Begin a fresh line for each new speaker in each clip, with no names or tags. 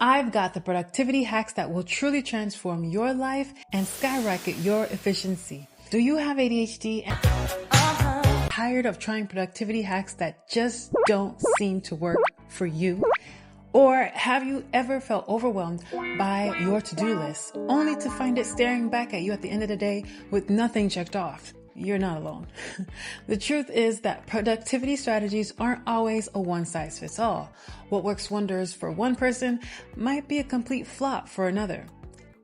I've got the productivity hacks that will truly transform your life and skyrocket your efficiency. Do you have ADHD and tired of trying productivity hacks that just don't seem to work for you? Or have you ever felt overwhelmed by your to-do list only to find it staring back at you at the end of the day with nothing checked off? You're not alone. The truth is that productivity strategies aren't always a one-size-fits-all. What works wonders for one person might be a complete flop for another.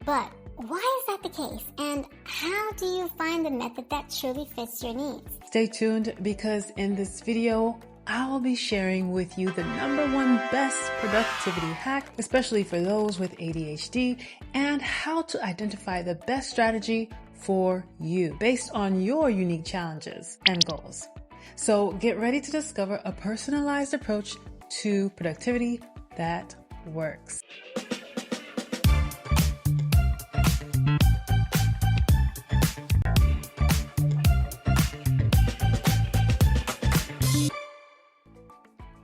But why is that the case? And how do you find the method that truly fits your needs?
Stay tuned because in this video, I will be sharing with you the #1 best productivity hack, especially for those with ADHD, and how to identify the best strategy for you based on your unique challenges and goals. So get ready to discover a personalized approach to productivity that works.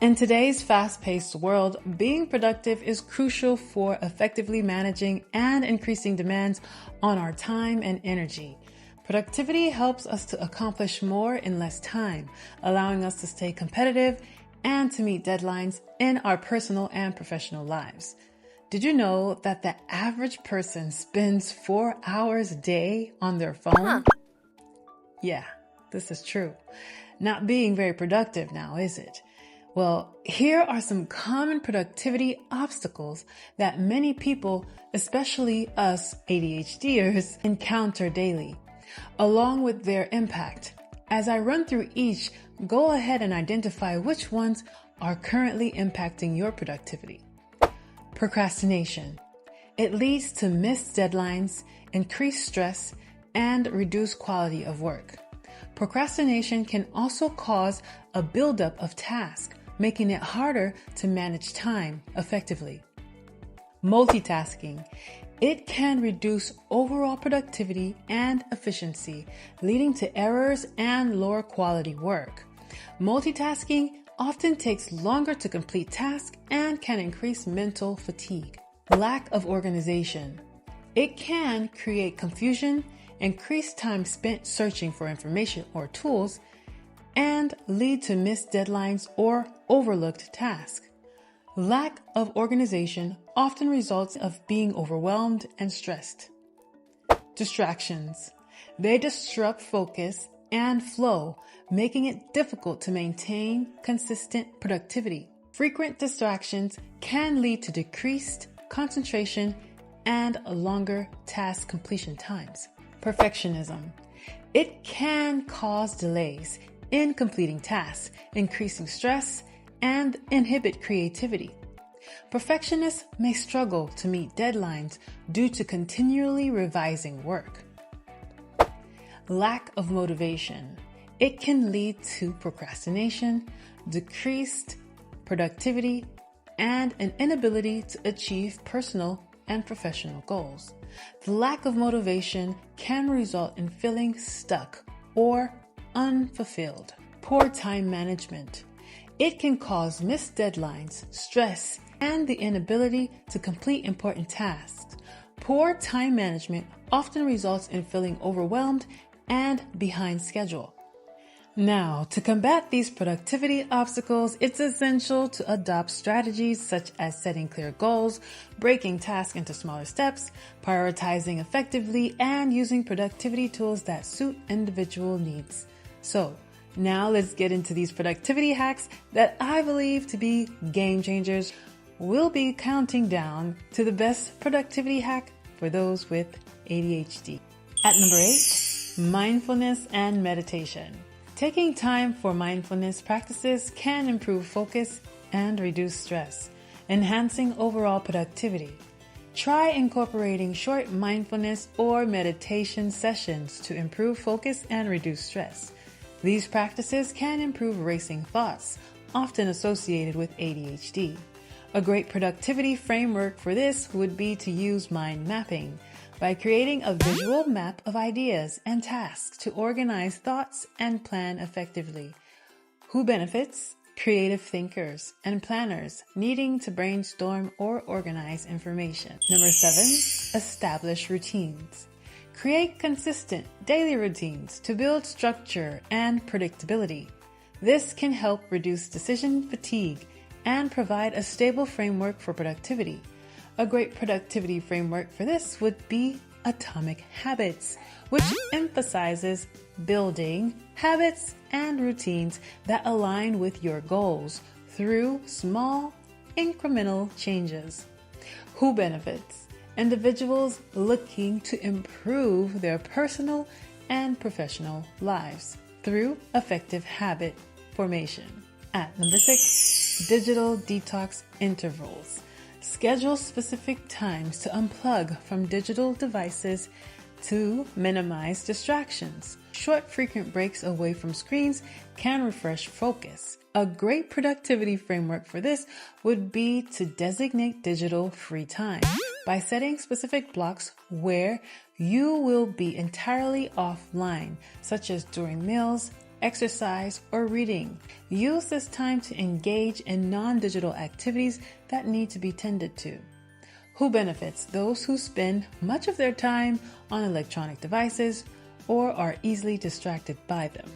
In today's fast-paced world, being productive is crucial for effectively managing and increasing demands on our time and energy. Productivity helps us to accomplish more in less time, allowing us to stay competitive and to meet deadlines in our personal and professional lives. Did you know that the average person spends 4 hours a day on their phone? Yeah, this is true. Not being very productive now, is it? Well, here are some common productivity obstacles that many people, especially us ADHDers, encounter daily, along with their impact. As I run through each, go ahead and identify which ones are currently impacting your productivity. Procrastination. It leads to missed deadlines, increased stress, and reduced quality of work. Procrastination can also cause a buildup of tasks, making it harder to manage time effectively. Multitasking. It can reduce overall productivity and efficiency, leading to errors and lower quality work. Multitasking often takes longer to complete tasks and can increase mental fatigue. Lack of organization. It can create confusion, increase time spent searching for information or tools, and lead to missed deadlines or overlooked tasks. Lack of organization often results of being overwhelmed and stressed. Distractions. They disrupt focus and flow, making it difficult to maintain consistent productivity. Frequent distractions can lead to decreased concentration and longer task completion times. Perfectionism. It can cause delays in completing tasks, increasing stress, and inhibit creativity. Perfectionists may struggle to meet deadlines due to continually revising work. Lack of motivation. It can lead to procrastination, decreased productivity, and an inability to achieve personal and professional goals. The lack of motivation can result in feeling stuck or unfulfilled. Poor time management. It can cause missed deadlines, stress, and the inability to complete important tasks. Poor time management often results in feeling overwhelmed and behind schedule. Now, to combat these productivity obstacles, it's essential to adopt strategies such as setting clear goals, breaking tasks into smaller steps, prioritizing effectively, and using productivity tools that suit individual needs. So, now let's get into these productivity hacks that I believe to be game changers. We'll be counting down to the best productivity hack for those with ADHD. At number 8, mindfulness and meditation. Taking time for mindfulness practices can improve focus and reduce stress, enhancing overall productivity. Try incorporating short mindfulness or meditation sessions to improve focus and reduce stress. These practices can improve racing thoughts, often associated with ADHD. A great productivity framework for this would be to use mind mapping by creating a visual map of ideas and tasks to organize thoughts and plan effectively. Who benefits? creative thinkers and planners needing to brainstorm or organize information. Number 7, establish routines. Create consistent daily routines to build structure and predictability. This can help reduce decision fatigue and provide a stable framework for productivity. A great productivity framework for this would be Atomic Habits, which emphasizes building habits and routines that align with your goals through small, incremental changes. Who benefits? Individuals looking to improve their personal and professional lives through effective habit formation. At number 6, digital detox intervals. Schedule specific times to unplug from digital devices to minimize distractions. Short, frequent breaks away from screens can refresh focus. A great productivity framework for this would be to designate digital free time by setting specific blocks where you will be entirely offline, such as during meals, exercise, or reading. Use this time to engage in non-digital activities that need to be tended to. Who benefits? Those who spend much of their time on electronic devices or are easily distracted by them.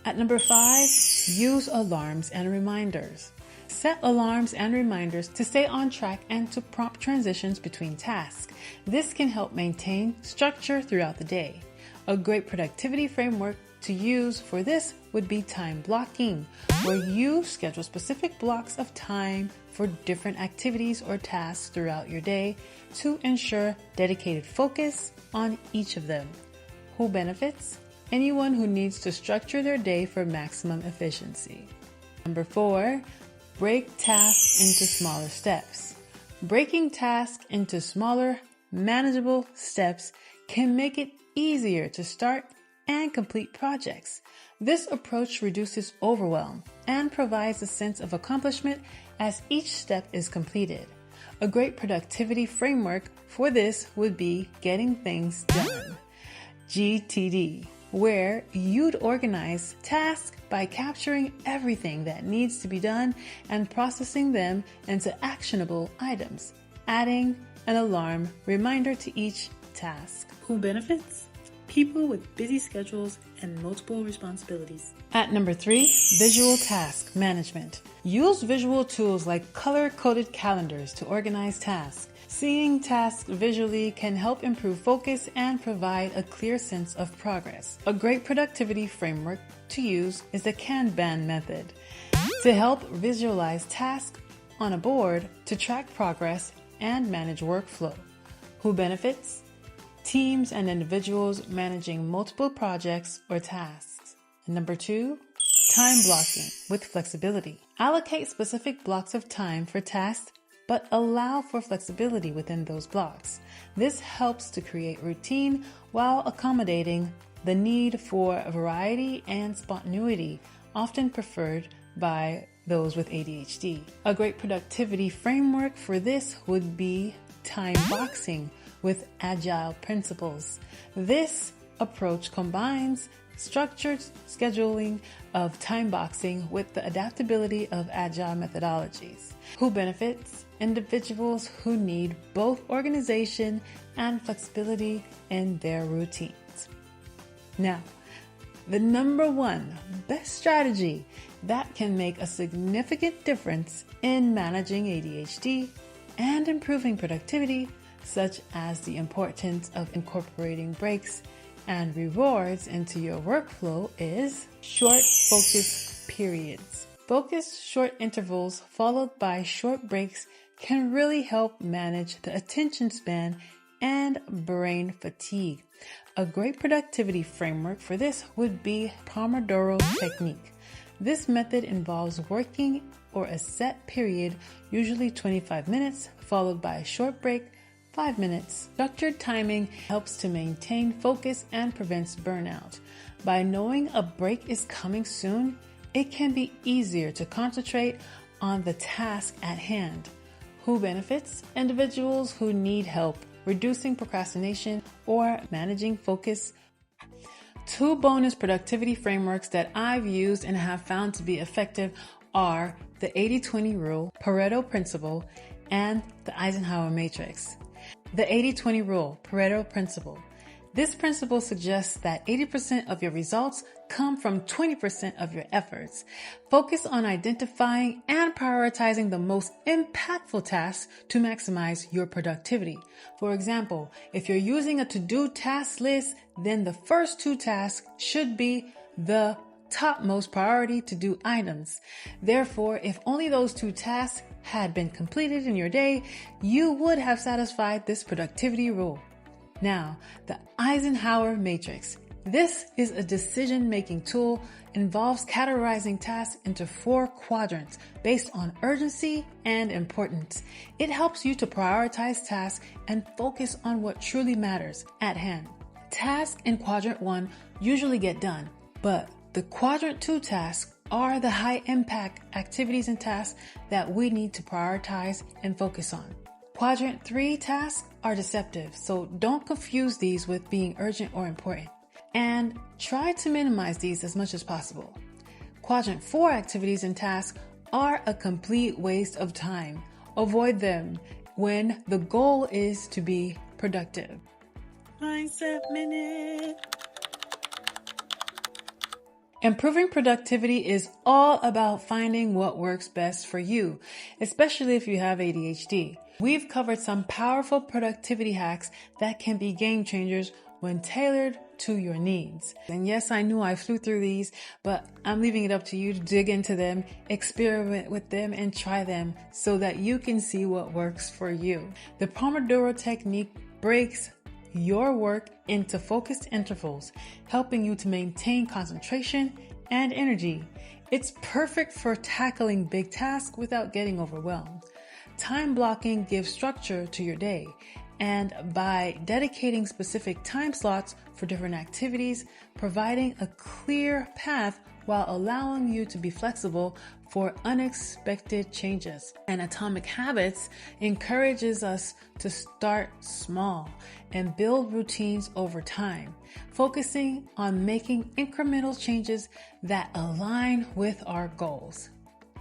At number 5, use alarms and reminders. Set alarms and reminders to stay on track and to prompt transitions between tasks. This can help maintain structure throughout the day. A great productivity framework to use for this would be time blocking, where you schedule specific blocks of time for different activities or tasks throughout your day to ensure dedicated focus on each of them. Who benefits? Anyone who needs to structure their day for maximum efficiency. Number 4, break tasks into smaller steps. Breaking tasks into smaller, manageable steps can make it easier to start and complete projects. This approach reduces overwhelm and provides a sense of accomplishment as each step is completed. A great productivity framework for this would be Getting Things Done, GTD, where you'd organize tasks by capturing everything that needs to be done and processing them into actionable items, adding an alarm reminder to each task. Who benefits? People with busy schedules and multiple responsibilities. At number 3, visual task management. Use visual tools like color-coded calendars to organize tasks. Seeing tasks visually can help improve focus and provide a clear sense of progress. A great productivity framework to use is the Kanban method to help visualize tasks on a board to track progress and manage workflow. Who benefits? Teams and individuals managing multiple projects or tasks. And number 2, time blocking with flexibility. Allocate specific blocks of time for tasks, but allow for flexibility within those blocks. This helps to create routine while accommodating the need for variety and spontaneity, often preferred by those with ADHD. A great productivity framework for this would be time boxing with agile principles. This approach combines structured scheduling of time boxing with the adaptability of agile methodologies. Who benefits? Individuals who need both organization and flexibility in their routines. Now, the number 1 best strategy that can make a significant difference in managing ADHD and improving productivity, such as the importance of incorporating breaks and rewards into your workflow, is short focus periods. Focused short intervals followed by short breaks can really help manage the attention span and brain fatigue. A great productivity framework for this would be Pomodoro technique. This method involves working for a set period, usually 25 minutes, followed by a short break, 5 minutes. Structured timing helps to maintain focus and prevents burnout. By knowing a break is coming soon, it can be easier to concentrate on the task at hand. Who benefits? Individuals who need help reducing procrastination or managing focus. 2 bonus productivity frameworks that I've used and have found to be effective are the 80-20 rule, Pareto principle, and the Eisenhower matrix. The 80-20 rule, Pareto principle. This principle suggests that 80% of your results come from 20% of your efforts. Focus on identifying and prioritizing the most impactful tasks to maximize your productivity. For example, if you're using a to-do task list, then the first 2 tasks should be the topmost priority to-do items. Therefore, if only those 2 tasks had been completed in your day, you would have satisfied this productivity rule. Now, the Eisenhower matrix. This is a decision-making tool, involves categorizing tasks into 4 quadrants based on urgency and importance. It helps you to prioritize tasks and focus on what truly matters at hand. Tasks in quadrant 1 usually get done, but the quadrant 2 tasks are the high-impact activities and tasks that we need to prioritize and focus on. Quadrant 3 tasks are deceptive, so don't confuse these with being urgent or important. And try to minimize these as much as possible. Quadrant 4 activities and tasks are a complete waste of time. Avoid them when the goal is to be productive. Mindset Minute. Improving productivity is all about finding what works best for you, especially if you have ADHD. We've covered some powerful productivity hacks that can be game changers when tailored to your needs. And yes, I knew I flew through these, but I'm leaving it up to you to dig into them, experiment with them, and try them so that you can see what works for you. The Pomodoro technique breaks your work into focused intervals, helping you to maintain concentration and energy. It's perfect for tackling big tasks without getting overwhelmed. Time blocking gives structure to your day, and by dedicating specific time slots for different activities, providing a clear path while allowing you to be flexible for unexpected changes. And Atomic Habits encourages us to start small and build routines over time, focusing on making incremental changes that align with our goals.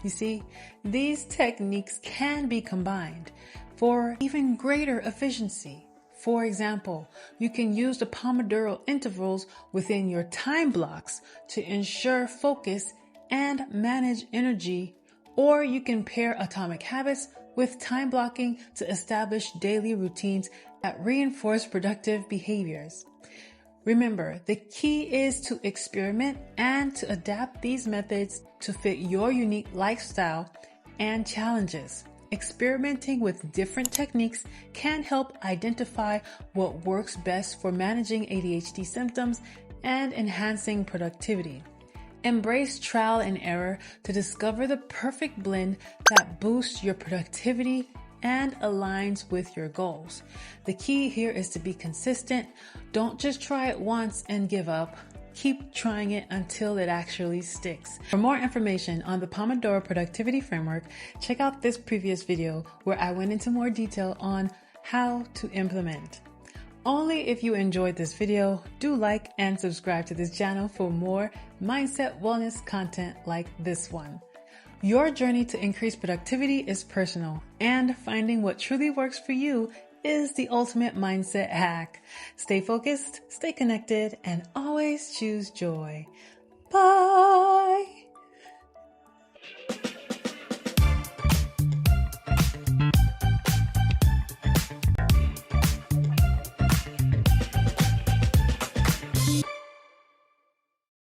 You see, these techniques can be combined for even greater efficiency. For example, you can use the Pomodoro intervals within your time blocks to ensure focus and manage energy, or you can pair Atomic Habits with time blocking to establish daily routines that reinforce productive behaviors. Remember, the key is to experiment and to adapt these methods to fit your unique lifestyle and challenges. Experimenting with different techniques can help identify what works best for managing ADHD symptoms and enhancing productivity. Embrace trial and error to discover the perfect blend that boosts your productivity and aligns with your goals. The key here is to be consistent. Don't just try it once and give up. Keep trying it until it actually sticks. For more information on the Pomodoro Productivity Framework, check out this previous video where I went into more detail on how to implement. Only if you enjoyed this video, do like and subscribe to this channel for more mindset wellness content like this one. Your journey to increase productivity is personal, and finding what truly works for you is the ultimate mindset hack. Stay focused, stay connected, and always choose joy. Bye!